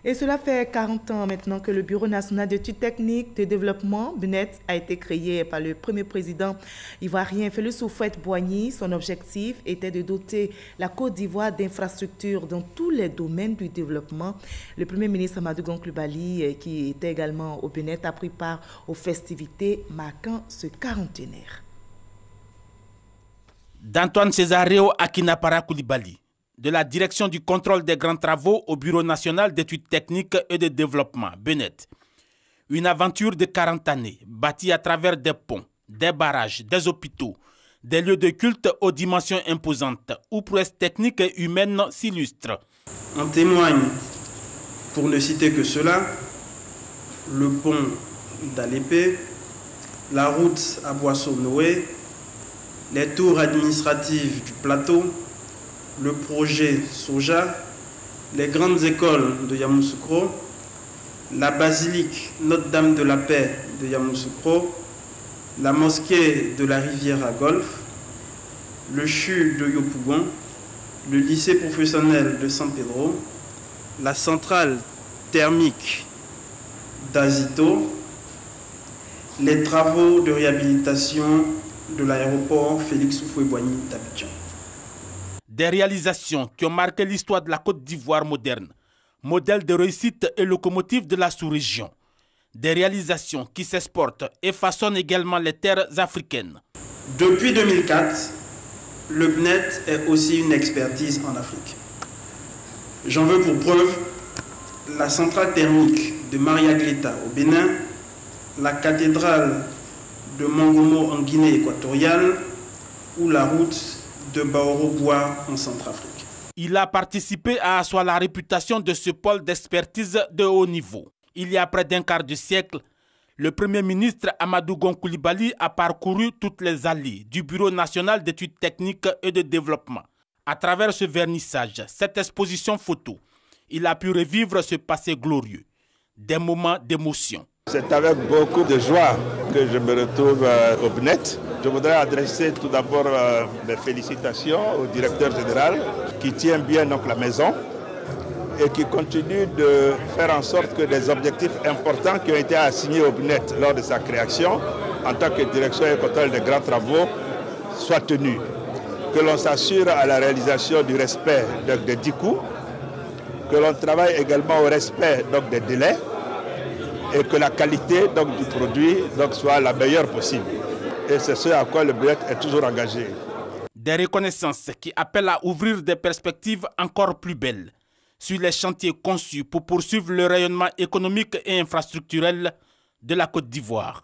Et cela fait 40 ans maintenant que le Bureau national d'études techniques de développement, BNET, a été créé par le premier président ivoirien Félix Houphouët-Boigny. Son objectif était de doter la Côte d'Ivoire d'infrastructures dans tous les domaines du développement. Le premier ministre Amadou Gon Coulibaly, qui était également au BNET, a pris part aux festivités marquant ce quarantenaire. D'Antoine Césareo Akinapara Coulibaly, de la direction du contrôle des grands travaux au Bureau national d'études techniques et de développement, BNET. Une aventure de 40 années, bâtie à travers des ponts, des barrages, des hôpitaux, des lieux de culte aux dimensions imposantes, où prouesses techniques et humaines s'illustrent. En témoigne, pour ne citer que cela, le pont d'Alépé, la route à Boisseau-Noé, les tours administratives du plateau, le projet Soja, les grandes écoles de Yamoussoukro, la basilique Notre-Dame de la Paix de Yamoussoukro, la mosquée de la rivière à Golfe, le CHU de Yopougon, le lycée professionnel de San Pedro, la centrale thermique d'Azito, les travaux de réhabilitation de l'aéroport Félix Houphouët-Boigny d'Abidjan. Des réalisations qui ont marqué l'histoire de la Côte d'Ivoire moderne, modèle de réussite et locomotive de la sous-région. Des réalisations qui s'exportent et façonnent également les terres africaines. Depuis 2004, le BNET est aussi une expertise en Afrique. J'en veux pour preuve la centrale thermique de Maria-Gleta au Bénin, la cathédrale de Mongomo en Guinée équatoriale ou la route de Baoro-Bois en Centrafrique. Il a participé à asseoir la réputation de ce pôle d'expertise de haut niveau. Il y a près d'un quart de siècle, le Premier ministre Amadou Gon Coulibaly a parcouru toutes les allées du Bureau national d'études techniques et de développement. À travers ce vernissage, cette exposition photo, il a pu revivre ce passé glorieux, des moments d'émotion. C'est avec beaucoup de joie que je me retrouve au BNET. Je voudrais adresser tout d'abord mes félicitations au directeur général qui tient bien donc la maison et qui continue de faire en sorte que des objectifs importants qui ont été assignés au BNET lors de sa création en tant que direction et contrôle des grands travaux soient tenus. Que l'on s'assure à la réalisation du respect des 10 coûts, que l'on travaille également au respect donc, des délais et que la qualité donc, du produit donc, soit la meilleure possible. Et c'est ce à quoi le BNET est toujours engagé. Des reconnaissances qui appellent à ouvrir des perspectives encore plus belles sur les chantiers conçus pour poursuivre le rayonnement économique et infrastructurel de la Côte d'Ivoire.